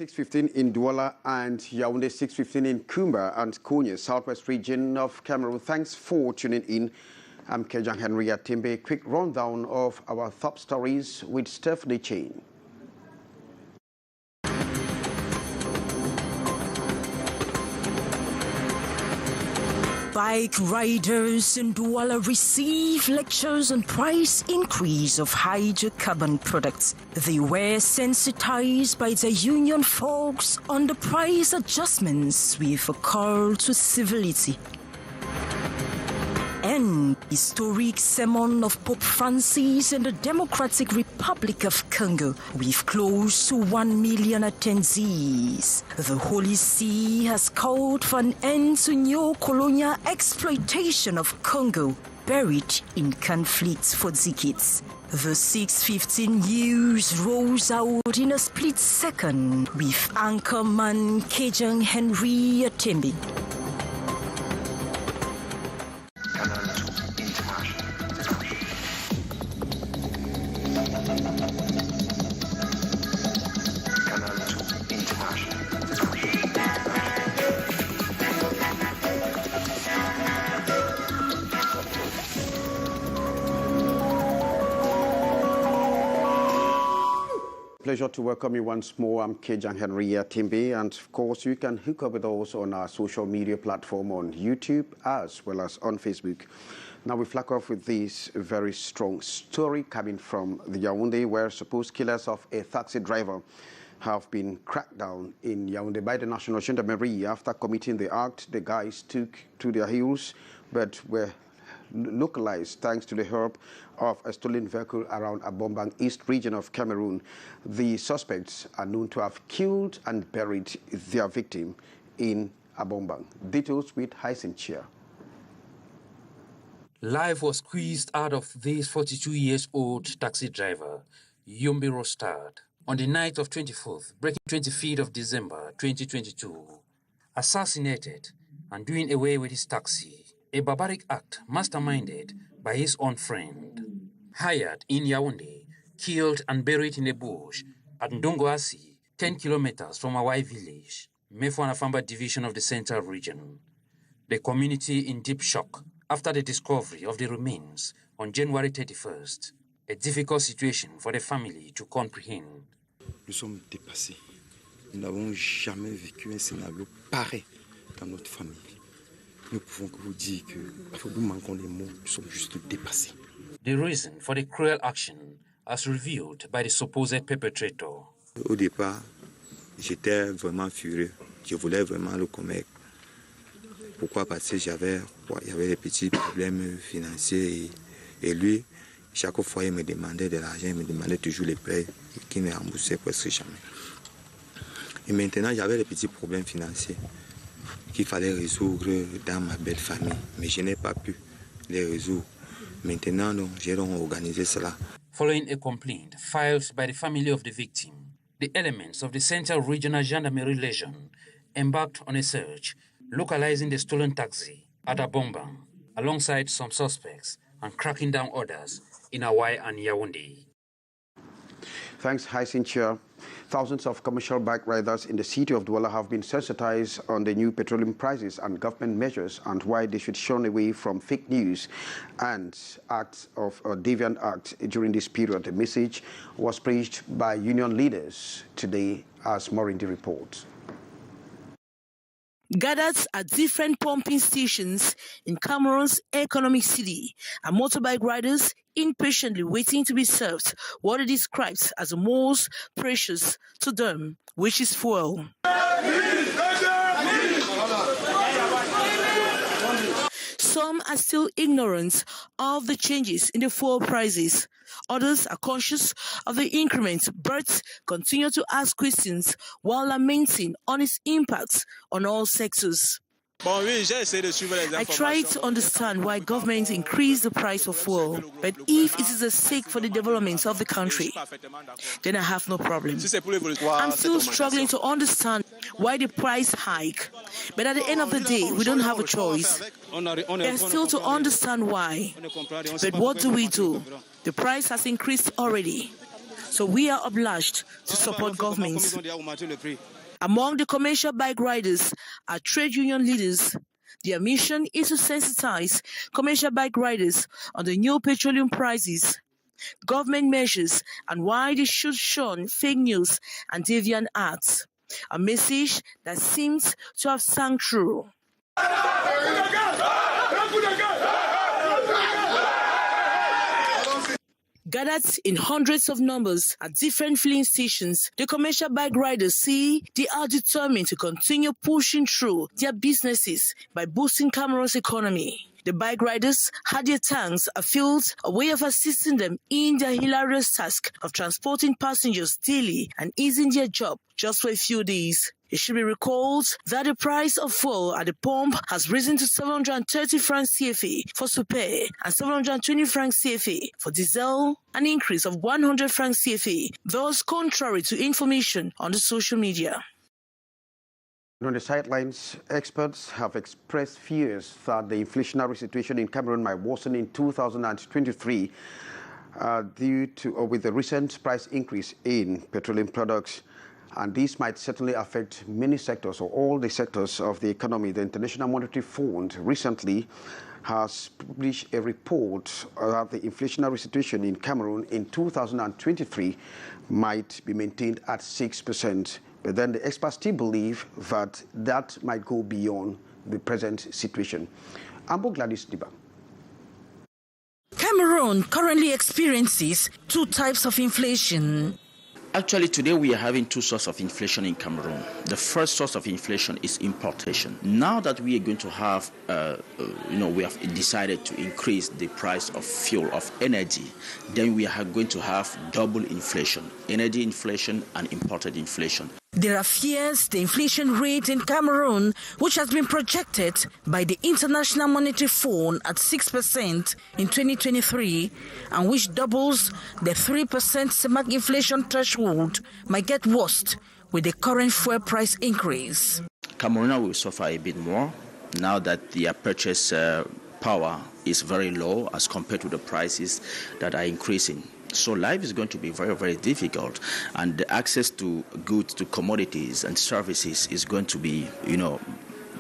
6:15 in Douala and Yaoundé 6:15 in Kumba and Konya, southwest region of Cameroon. Thanks for tuning in. I'm Kejang Henry Atimbe. Quick rundown of our top stories with Stephanie Chain. Bike riders in Douala receive lectures on price increase of hydrocarbon products. They were sensitized by the union folks on the price adjustments with a call to civility. And historic sermon of Pope Francis in the Democratic Republic of Congo with close to 1 million attendees. The Holy See has called for an end to neo-colonial exploitation of Congo, buried in conflicts for decades. The 6:15 news rolls out in a split second with anchorman Kejang Henry Atimbe. Pleasure to welcome you once more. I'm Kejang Henry Atimbe, and of course you can hook up with us on our social media platform on YouTube as well as on Facebook. Now we flag off with this very strong story coming from the Yaoundé, where supposed killers of a taxi driver have been cracked down in Yaoundé by the National Gendarmerie. After committing the act, the guys took to their heels but were localized thanks to the help of a stolen vehicle around Abombang East region of Cameroon. The suspects are known to have killed and buried their victim in Abombang. Details with Hyacinth. Life was squeezed out of this 42-year-old taxi driver, Yombi Rostad, on the night of 24th, breaking 25th of December 2022. Assassinated and doing away with his taxi, a barbaric act masterminded by his own friend. Hired in Yaoundé, killed and buried in a bush at Ndongoasi, 10 kilometers from Awai village, Mefuanafamba division of the Central region. The community in deep shock after the discovery of the remains on January 31st. A difficult situation for the family to comprehend. Nous sommes dépassés. Nous n'avons jamais vécu un scénario pareil dans notre famille. Nous pouvons vous dire que, nous manquons les mots, nous sommes juste dépassés. The reason for the cruel action as revealed by the supposed perpetrator. Au départ, j'étais vraiment furieux. Je voulais vraiment le commettre. Pourquoi? Parce que il y avait des petits problèmes financiers et lui, chaque fois il me demandait de l'argent, il me demandait toujours les prêts qui ne remboursaient presque jamais. Et maintenant, j'avais des petits problèmes financiers qu'il fallait résoudre dans ma belle famille, mais je n'ai pas pu les résoudre. Maintenant, j'ai donc organisé cela. Following a complaint filed by the family of the victim, the elements of the Central Regional Gendarmerie Legion embarked on a search, localizing the stolen taxi at Abombang, alongside some suspects, and cracking down others in Awai and Yaoundé. Thanks, Hyacinth. Thousands of commercial bike riders in the city of Douala have been sensitized on the new petroleum prices and government measures and why they should shun away from fake news and acts of deviant acts during this period. The message was preached by union leaders today, as more in the report. Gathered at different pumping stations in Cameroon's economic city are motorbike riders impatiently waiting to be served what it describes as the most precious to them, which is fuel. Some are still ignorant of the changes in the fuel prices. Others are conscious of the increment, but continue to ask questions while lamenting on its impacts on all sectors. I try to understand why government increased the price of fuel, but if it is a sake for the development of the country, then I have no problem. I'm still struggling to understand why the price hike, but at the end of the day, we don't have a choice. There's still to understand why. But what do? The price has increased already. so we are obliged to support governments. Among the commercial bike riders are trade union leaders. Their mission is to sensitize commercial bike riders on the new petroleum prices, government measures, and why they should shun fake news and deviant acts. A message that seems to have sung through. Gathered in hundreds of numbers at different filling stations, the commercial bike riders say they are determined to continue pushing through their businesses by boosting Cameroon's economy. The bike riders had their tanks filled, a way of assisting them in their hilarious task of transporting passengers daily and easing their job just for a few days. It should be recalled that the price of fuel at the pump has risen to 730 francs CFA for super and 720 francs CFA for diesel, an increase of 100 francs CFA, thus contrary to information on the social media. On the sidelines, experts have expressed fears that the inflationary situation in Cameroon might worsen in 2023 with the recent price increase in petroleum products. And this might certainly affect many sectors, or all the sectors of the economy. The International Monetary Fund recently has published a report that the inflationary situation in Cameroon in 2023 might be maintained at 6%. But then the experts still believe that that might go beyond the present situation. Ambo Gladys Diba. Cameroon currently experiences two types of inflation. Actually, today we are having two sources of inflation in Cameroon. The first source of inflation is importation. Now that we are going to have, we have decided to increase the price of fuel, of energy, then we are going to have double inflation, energy inflation and imported inflation. There are fears the inflation rate in Cameroon, which has been projected by the International Monetary Fund at 6% in 2023, and which doubles the 3% CEMAC inflation threshold, might get worse with the current fuel price increase. Cameroon will suffer a bit more now that their purchase power is very low as compared to the prices that are increasing. So life is going to be very, very difficult, and the access to goods, to commodities and services is going to be,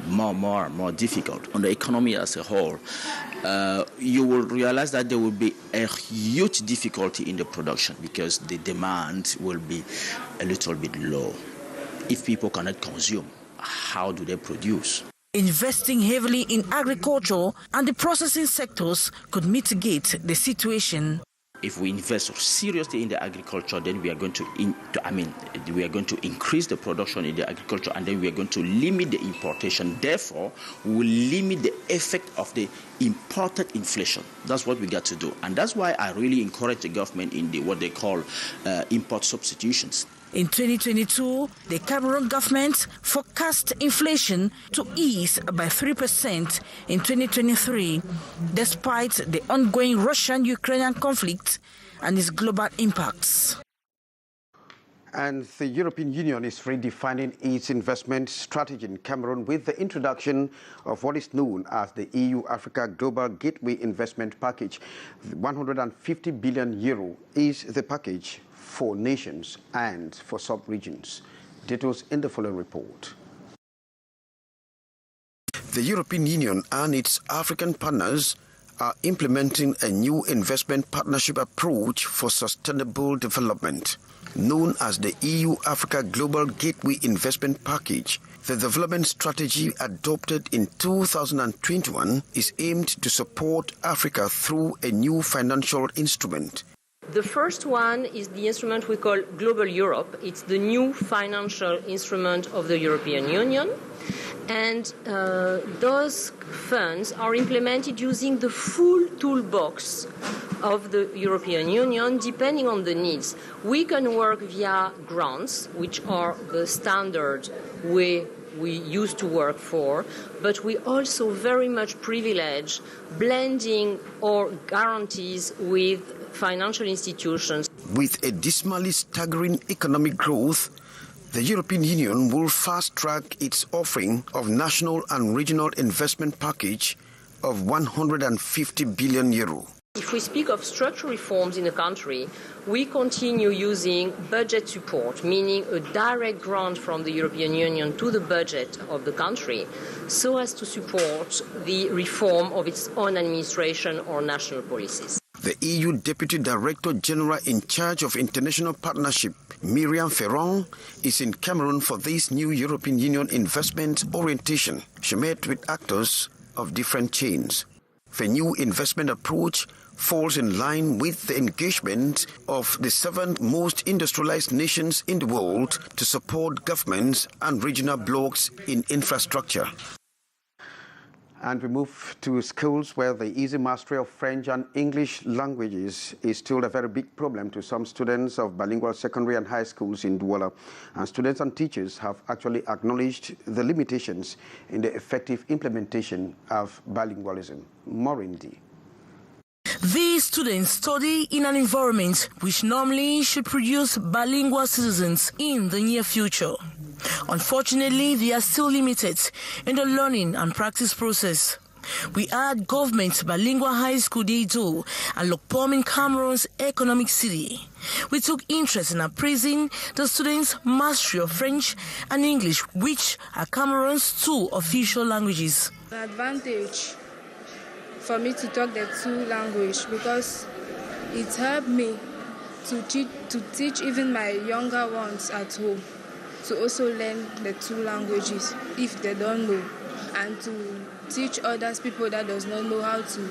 more difficult. On the economy as a whole, you will realize that there will be a huge difficulty in the production because the demand will be a little bit low. If people cannot consume, how do they produce? Investing heavily in agriculture and the processing sectors could mitigate the situation. If we invest seriously in the agriculture, then we are going to increase the production in the agriculture, and then we are going to limit the importation. Therefore, we will limit the effect of the imported inflation. That's what we got to do, and that's why I really encourage the government in what they call import substitutions. In 2022, the Cameroon government forecast inflation to ease by 3% in 2023, despite the ongoing Russian-Ukrainian conflict and its global impacts. And the European Union is redefining its investment strategy in Cameroon with the introduction of what is known as the EU-Africa Global Gateway Investment Package. 150 billion euro is the package for nations and for sub-regions. Details in the following report. The European Union and its African partners are implementing a new investment partnership approach for sustainable development, known as the EU-Africa Global Gateway Investment Package. The development strategy adopted in 2021 is aimed to support Africa through a new financial instrument. The first one is the instrument we call Global Europe. It's the new financial instrument of the European Union. And those funds are implemented using the full toolbox of the European Union, depending on the needs. We can work via grants, which are the standard way we used to work for, but we also very much privilege blending or guarantees with financial institutions. With a dismally staggering economic growth, the European Union will fast-track its offering of national and regional investment package of 150 billion euro. If if we speak of structural reforms in a country, we continue using budget support, meaning a direct grant from the European Union to the budget of the country, so as to support the reform of its own administration or national policies. The EU Deputy Director General in charge of international partnership, Myriam Ferron, is in Cameroon for this new European Union investment orientation. She met with actors of different chains. The new investment approach falls in line with the engagement of the 7 most industrialized nations in the world to support governments and regional blocs in infrastructure. And we move to schools where the easy mastery of French and English languages is still a very big problem to some students of bilingual secondary and high schools in Douala. And students and teachers have actually acknowledged the limitations in the effective implementation of bilingualism. Morindi. These students study in an environment which normally should produce bilingual citizens in the near future. Unfortunately, they are still limited in the learning and practice process. We had government bilingual high school Deido and Lokpom in Cameroon's economic city. We took interest in appraising the students' mastery of French and English, which are Cameroon's 2 official languages. An advantage for me to talk the 2 languages because it helped me to teach even my younger ones at home to also learn the 2 languages if they don't know, and to teach others people that does not know how to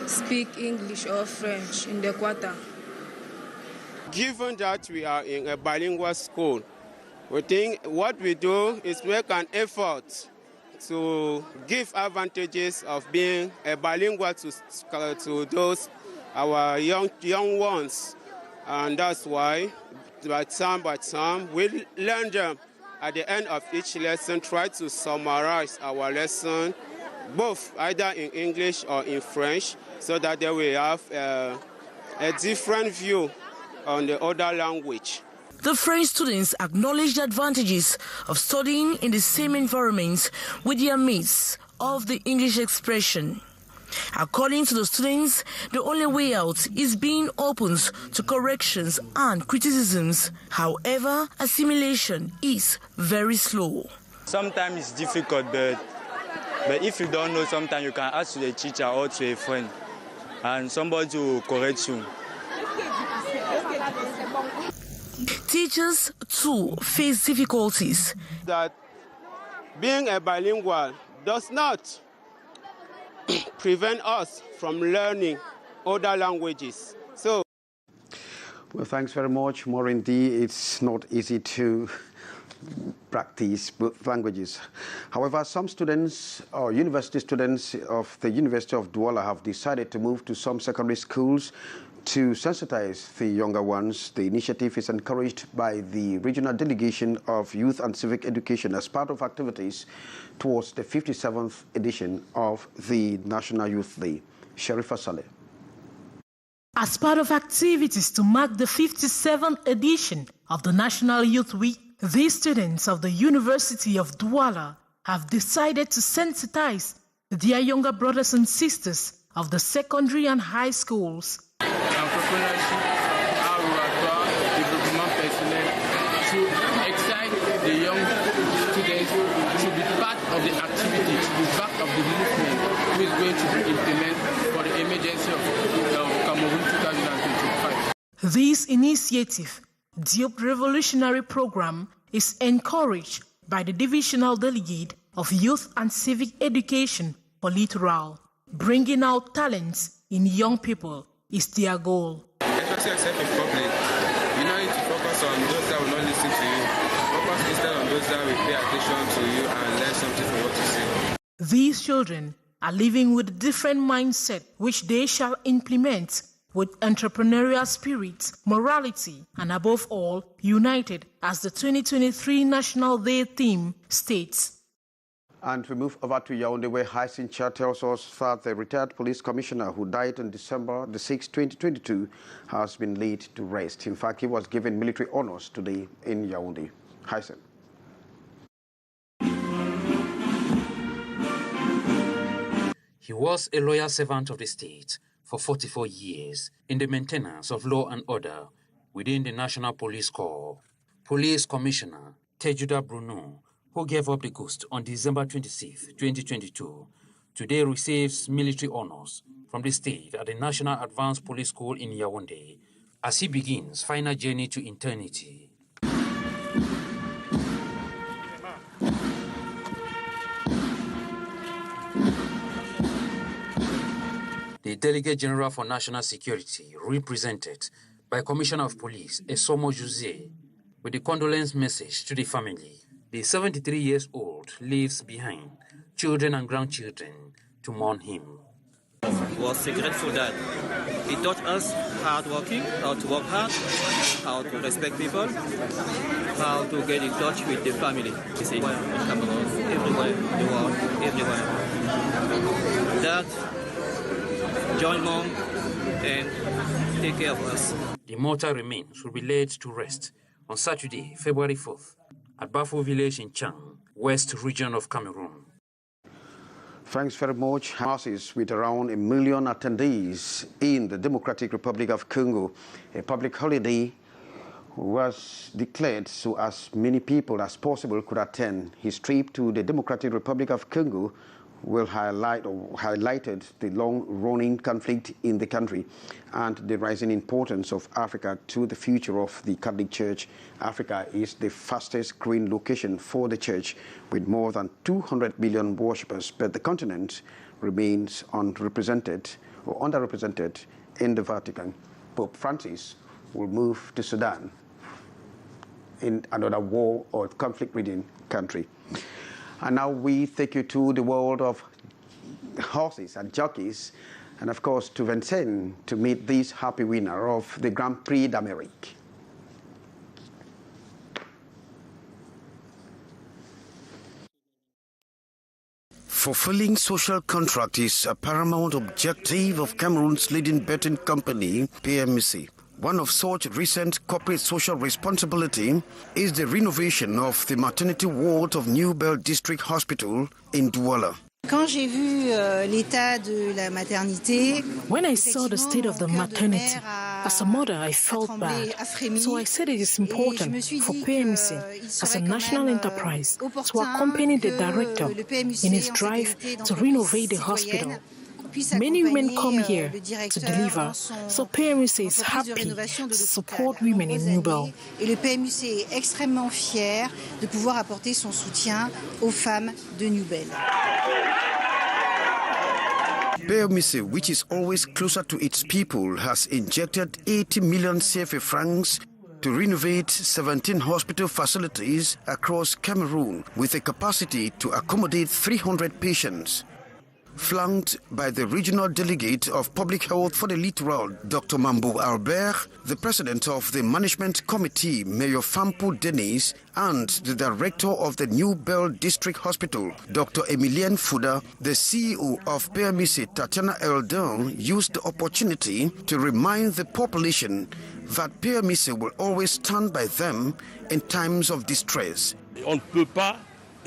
speak English or French in the quarter. Given that we are in a bilingual school, we think what we do is make an effort to give advantages of being a bilingual to those our young ones, and that's why by time we learn them at the end of each lesson, try to summarize our lesson both either in English or in French, so that they will have a different view on the other language. The French students acknowledge the advantages of studying in the same environment with their mates of the English expression. According to the students, the only way out is being open to corrections and criticisms. However, assimilation is very slow. Sometimes it's difficult, but if you don't know, sometimes you can ask the teacher or to a friend, and somebody will correct you. Teachers, too, face difficulties. That being a bilingual does not prevent us from learning other languages. Well, thanks very much, Morindi. It's not easy to practice both languages. However, some students or university students of the University of Douala have decided to move to some secondary schools to sensitize the younger ones. The initiative is encouraged by the Regional Delegation of Youth and Civic Education as part of activities towards the 57th edition of the National Youth Day. Sherifa Saleh. As part of activities to mark the 57th edition of the National Youth Week, these students of the University of Douala have decided to sensitize their younger brothers and sisters of the secondary and high schools. Entrepreneurship, développement personnel, to excite the young students to be part of the activity, to be part of the movement who is going to be implemented for the emergency of Cameroon 2025. This initiative, the revolutionary program, is encouraged by the Divisional Delegate of Youth and Civic Education for Littoral. Bringing out talents in young people is their goal. Especially yourself in public, you know, need to focus on those that will not listen to you. Focus instead on those that will pay attention to you and learn something from what you say. These children are living with a different mindset, which they shall implement with entrepreneurial spirit, morality, and above all, united, as the 2023 National Day theme states. And we move over to Yaoundé, where Hyacinth tells us that the retired police commissioner who died on December the 6th, 2022, has been laid to rest. In fact, he was given military honors today in Yaoundé. Hyacinth. He was a loyal servant of the state, for 44 years in the maintenance of law and order within the National Police Corps. Police Commissioner Tejuda Bruno, who gave up the ghost on December 26, 2022, today receives military honors from the state at the National Advanced Police School in Yaoundé as he begins final journey to eternity. The Delegate General for National Security, represented by Commissioner of Police Esomo Jose, with a condolence message to the family. The 73-year-old leaves behind children and grandchildren to mourn him. Was a grateful dad. He taught us hard working, how to work hard, how to respect people, how to get in touch with the family. It's in Cameroon, everywhere in the world, everywhere. Dad, join mom and take care of us. The mortal remains will be laid to rest on Saturday, February 4th, at Bafo village in Chang, West region of Cameroon. Thanks very much. Masses with around 1 million attendees in the Democratic Republic of Congo. A public holiday was declared so as many people as possible could attend. His trip to the Democratic Republic of Congo will highlighted the long-running conflict in the country and the rising importance of Africa to the future of the Catholic Church. Africa is the fastest growing location for the Church with more than 200 million worshippers, but the continent remains underrepresented in the Vatican. Pope Francis will move to Sudan, in another war or conflict-ridden country. And now we take you to the world of horses and jockeys, and of course to Vincennes to meet this happy winner of the Grand Prix d'Amérique. Fulfilling social contract is a paramount objective of Cameroon's leading betting company, PMC. One of such recent corporate social responsibility is the renovation of the maternity ward of New Bell District Hospital in Douala. When I saw the state of the maternity, as a mother, I felt bad. So I said it is important for PMC, as a national enterprise, to accompany the director in his drive to renovate the hospital. Many women come here to deliver, so PMC is happy to support women in New Bell. Et le PMC est extrêmement fier de pouvoir apporter son soutien aux femmes de New Bell. PMC, which is always closer to its people, has injected 80 million CFA francs to renovate 17 hospital facilities across Cameroon with a capacity to accommodate 300 patients. Flanked by the regional delegate of public health for the littoral, Dr. Mambo Albert, the president of the management committee, Mayor Fampo Denis, and the director of the New Bell District Hospital, Dr. Emilien Fouda, the CEO of PMC, Tatiana Eldon, used the opportunity to remind the population that PMC will always stand by them in times of distress. On ne peut pas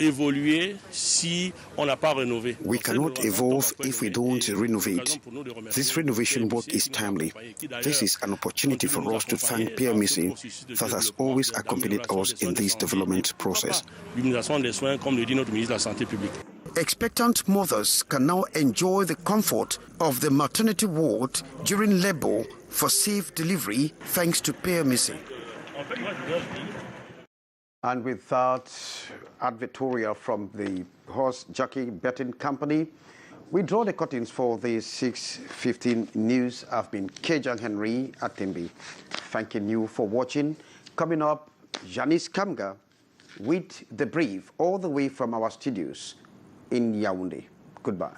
évoluer si on n'a pas rénové. We cannot evolve if we don't renovate. This renovation work is timely. This is an opportunity for us to thank PMC that has always accompanied us in this development process. Expectant mothers can now enjoy the comfort of the maternity ward during labor for safe delivery thanks to PMC. And with that advertorial from the horse jockey betting company, we draw the curtains for the 6:15 news. I've been Kejang Henry Atimbi. Thanking you for watching. Coming up, Janice Kamga with the brief all the way from our studios in Yaoundé. Goodbye.